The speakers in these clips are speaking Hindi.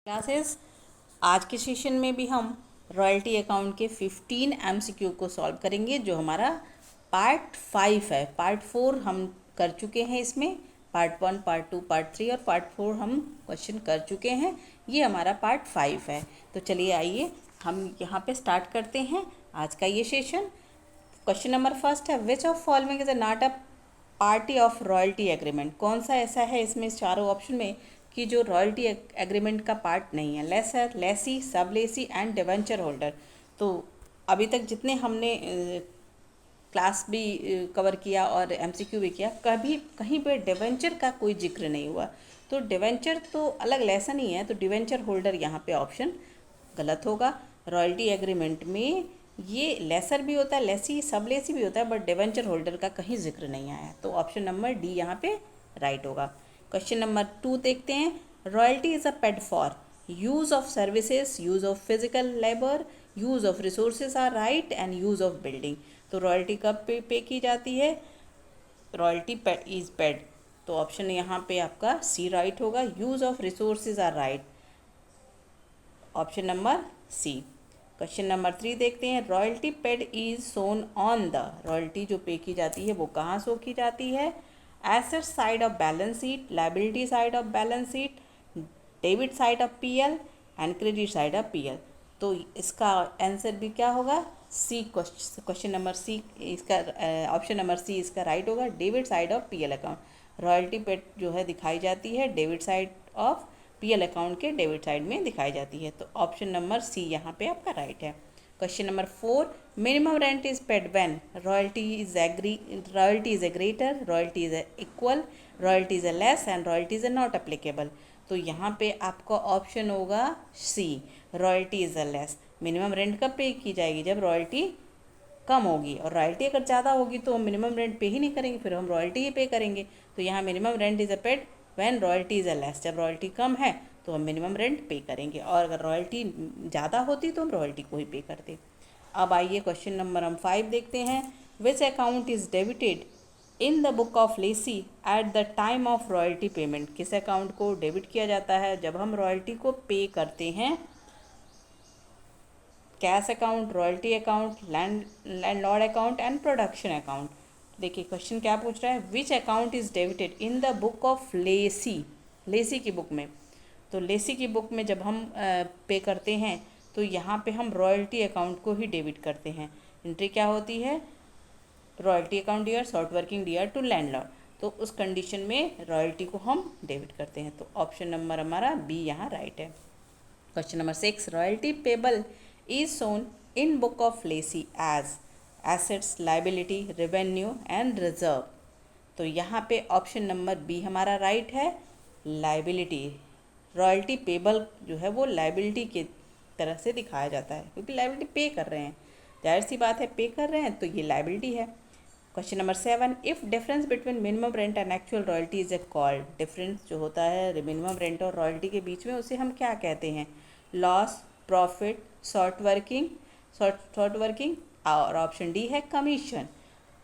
क्लासेस। आज के सेशन में भी हम रॉयल्टी अकाउंट के 15 MCQ को सॉल्व करेंगे, जो हमारा पार्ट 5 है। पार्ट 4 हम कर चुके हैं, इसमें पार्ट 1, पार्ट 2, पार्ट 3 और पार्ट 4 हम क्वेश्चन कर चुके हैं। ये हमारा पार्ट 5 है। तो चलिए आइए हम यहाँ पे स्टार्ट करते हैं आज का ये सेशन। क्वेश्चन नंबर फर्स्ट है, which of following is not a party of royalty agreement. कौन सा ऐसा है इसमें चारों ऑप्शन में कि जो रॉयल्टी एग्रीमेंट का पार्ट नहीं है? लेसर, लेसी, सब लेसी एंड डिवेंचर होल्डर। तो अभी तक जितने हमने क्लास भी कवर किया और MCQ भी किया, कभी कहीं पे डिवेंचर का कोई जिक्र नहीं हुआ। तो डिवेंचर तो अलग लेसन ही है, तो डिवेंचर होल्डर यहाँ पे ऑप्शन गलत होगा। रॉयल्टी एग्रीमेंट में ये लेसर भी होता है, लेसी, सब लेसी भी होता है, बट डिवेंचर होल्डर का कहीं जिक्र नहीं आया। तो ऑप्शन नंबर डी यहाँ पे राइट होगा। क्वेश्चन नंबर 2 देखते हैं। Royalty is a paid for use of services, use of physical labour, use of resources are right and use of building. तो रॉयल्टी कब पे की जाती है? Royalty is paid. तो ऑप्शन यहाँ पे आपका सी राइट होगा। Use of resources are right, option number C. Question number 3 देखते हैं। Royalty paid is shown on the, royalty जो पे की जाती है वो कहाँ शो की जाती है? Asset side of balance sheet, liability side of balance sheet, debit side of PL and credit side of PL। तो इसका आंसर भी क्या होगा? सी, क्वेश्चन नंबर सी इसका ऑप्शन नंबर सी इसका राइट होगा। Debit side of PL account, royalty paid जो है दिखाई जाती है debit side of PL account के डेबिट साइड में दिखाई जाती है। तो ऑप्शन नंबर सी यहाँ पे आपका राइट है। Question number 4, minimum rent is paid when royalty is a greater, royalty is equal, royalty is a less and royalty is not applicable. तो यहाँ पे आपका ऑप्शन होगा C, royalty is a less. Minimum rent कब पे की जाएगी? जब रॉयल्टी कम होगी, और रॉयल्टी अगर ज़्यादा होगी तो हम मिनिमम रेंट पे ही नहीं करेंगे, फिर हम रॉयल्टी ही पे करेंगे। तो यहाँ minimum rent is a paid when royalty is a less, जब रॉयल्टी कम है तो हम मिनिमम रेंट पे करेंगे, और अगर रॉयल्टी ज़्यादा होती तो हम रॉयल्टी को ही पे करते। अब आइए क्वेश्चन नंबर हम 5 देखते हैं। Which account is debited in the book of Lesi at the time of royalty payment. किस अकाउंट को डेबिट किया जाता है जब हम रॉयल्टी को पे करते हैं? Cash account, royalty account, landlord account and production account. देखिए क्वेश्चन क्या पूछ रहा है, which account is debited in the book of lessee, lessee की बुक में। तो लेसी की बुक में जब हम पे करते हैं तो यहाँ पे हम रॉयल्टी अकाउंट को ही डेबिट करते हैं। एंट्री क्या होती है? Royalty account dear short working dear to landlord. तो उस कंडीशन में रॉयल्टी को हम डेबिट करते हैं। तो ऑप्शन नंबर हमारा बी यहाँ राइट है। Question number 6, royalty payable is shown in book of lessee as assets, liability, revenue and reserve। तो यहाँ पे ऑप्शन नंबर बी हमारा राइट है, लाइबिलिटी। रॉयल्टी पेबल जो है वो लाइबिलिटी की तरह से दिखाया जाता है, क्योंकि लाइबिलिटी पे कर रहे हैं, जाहिर सी बात है पे कर रहे हैं तो ये लाइबिलिटी है। Question number 7, if difference between minimum rent and actual royalty is A called. Difference जो होता है मिनिमम रेंट और रॉयल्टी के बीच में, उसे हम क्या कहते हैं? लॉस, प्रॉफिट, शॉर्ट वर्किंग और ऑप्शन डी है कमीशन।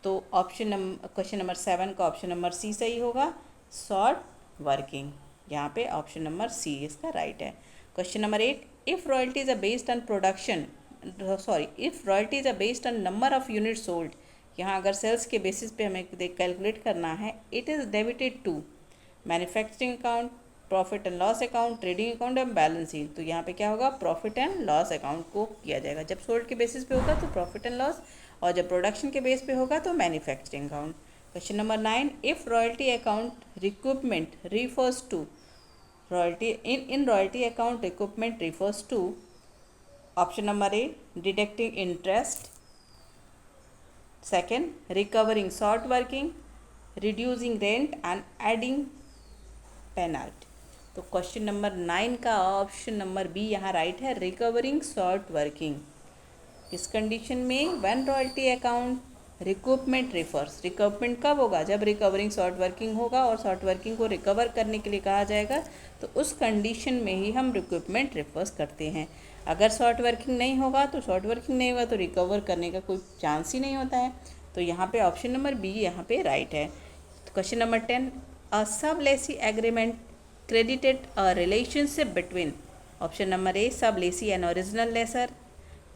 तो क्वेश्चन नंबर 7 का ऑप्शन नंबर सी सही होगा, शॉर्ट वर्किंग। यहाँ पे ऑप्शन नंबर सी इसका राइट है। Question number 8, if royalties are based on production, if royalties are based on number of unit sold. यहाँ अगर सेल्स के बेसिस पे हमें कैलकुलेट करना है, it is debited to manufacturing account, profit and loss account, trading account and balance sheet. तो यहाँ पे क्या होगा? प्रॉफिट एंड लॉस अकाउंट को किया जाएगा। जब सोल्ड के बेसिस पे होगा तो प्रॉफिट एंड लॉस, और जब प्रोडक्शन के बेस पे होगा तो manufacturing account. Question number 9, if royalty account recoupment refers to, royalty in royalty account recoupment refers to, option number A deducting interest, second recovering short working, reducing rent and adding penalty. तो क्वेश्चन नंबर 9 का ऑप्शन नंबर बी यहाँ राइट है, रिकवरिंग शॉर्ट वर्किंग। किस कंडीशन में? When royalty account recoupment refers, recoupment कब होगा? जब रिकवरिंग शॉर्ट वर्किंग होगा और शॉर्ट वर्किंग को रिकवर करने के लिए कहा जाएगा, तो उस कंडीशन में ही हम रिकूपमेंट रिफर्स करते हैं। अगर शॉर्ट वर्किंग नहीं होगा तो शॉर्ट वर्किंग नहीं होगा तो रिकवर करने का कोई चांस ही नहीं होता है। तो यहाँ पे ऑप्शन नंबर बी यहाँ पे राइट है। Question number 10, a sub lessee agreement credited a relationship between option number A sub lessee and original lessor,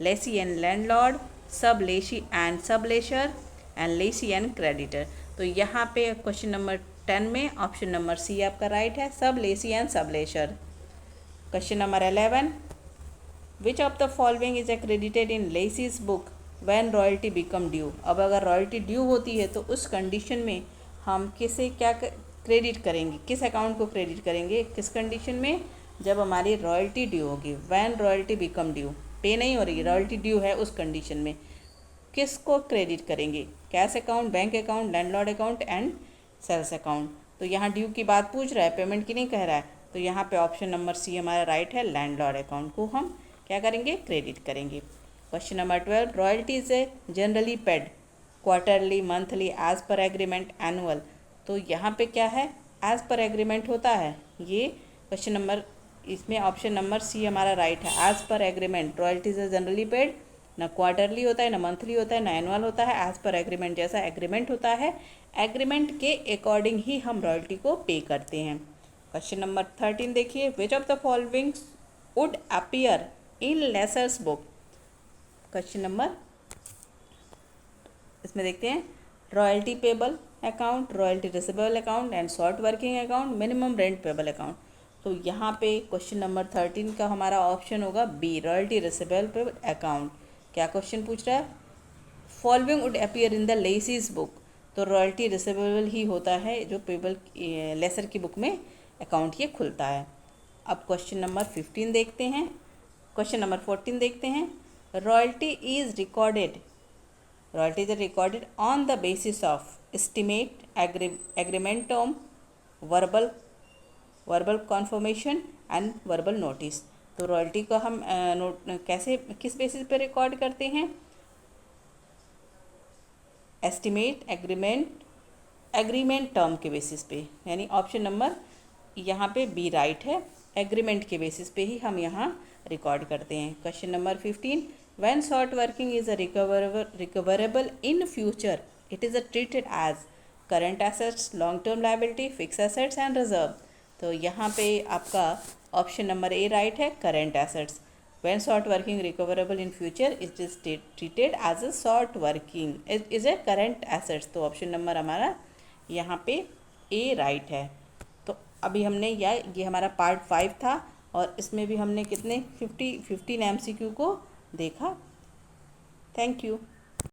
lessee and landlord, sub lessee and sub lessor and lessee and creditor. तो यहाँ पे क्वेश्चन नंबर 10 में ऑप्शन नंबर सी आपका राइट है, sub lessee and sub lessor. Question number 11, which of the following is accredited in lessee's book when royalty become due. अब अगर रॉयल्टी ड्यू होती है तो उस कंडीशन में हम किसे क्या क्रेडिट करेंगे, किस अकाउंट को क्रेडिट करेंगे, किस कंडीशन में, जब हमारी रॉयल्टी ड्यू होगी, व्हेन रॉयल्टी बिकम ड्यू, पे नहीं हो रही, रॉयल्टी ड्यू है, उस कंडीशन में किसको क्रेडिट करेंगे, cash account, bank account, landlord account and sales account. तो यहाँ ड्यू की बात पूछ रहा है, पेमेंट की नहीं कह रहा है, तो यहाँ पे ऑप्शन नंबर सी हमारा राइट है, लैंडलॉर्ड अकाउंट को हम क्या करेंगे, क्रेडिट करेंगे। Question number 12, royalties are generally paid quarterly, monthly, as per agreement, annual. तो यहाँ पे क्या है, एज पर एग्रीमेंट होता है, ये क्वेश्चन नंबर, इसमें ऑप्शन नंबर सी हमारा राइट है, as per agreement. Royalties is generally paid, ना क्वार्टरली होता है, ना मंथली होता है, ना एनुअल होता है, एज पर एग्रीमेंट, जैसा एग्रीमेंट होता है एग्रीमेंट के अकॉर्डिंग ही हम रॉयल्टी को पे करते हैं। क्वेश्चन नंबर 13 देखिए, विच of the following would appear in lessors book. Question number, इसमें देखते हैं, royalty payable account, royalty receivable account and short working account, minimum rent payable account. तो यहाँ पे क्वेश्चन नंबर 13 का हमारा ऑप्शन होगा B, royalty receivable payable account. क्या क्वेश्चन पूछ रहा है, following would appear in the lessee's book. तो रॉयल्टी रिसीवेबल ही होता है जो पेबल लेसर की बुक में अकाउंट ये खुलता है। अब क्वेश्चन नंबर 15 देखते हैं, क्वेश्चन नंबर 14 देखते हैं, royalty is recorded, royalty is recorded on the basis of estimate, agreement term, verbal conformation and verbal notice. तो रॉयल्टी को हम कैसे, किस बेसिस पे रिकॉर्ड करते हैं, एस्टिमेट, एग्रीमेंट टर्म के बेसिस पे, यानी ऑप्शन नंबर यहाँ पे बी राइट है, एग्रीमेंट के बेसिस पे ही हम यहाँ रिकॉर्ड करते हैं। Question number 15, when short working is a recoverable in future it is treated as current assets, long term liability, fix assets and reserve. तो यहाँ पे आपका ऑप्शन नंबर ए राइट है, current assets. When short working recoverable in future, it is treated as a short working, it is a current assets। तो ऑप्शन नंबर हमारा यहाँ पे ए राइट है। तो अभी हमने ये हमारा पार्ट 5 था और इसमें भी हमने कितने 15 MCQ को देखा। Thank you.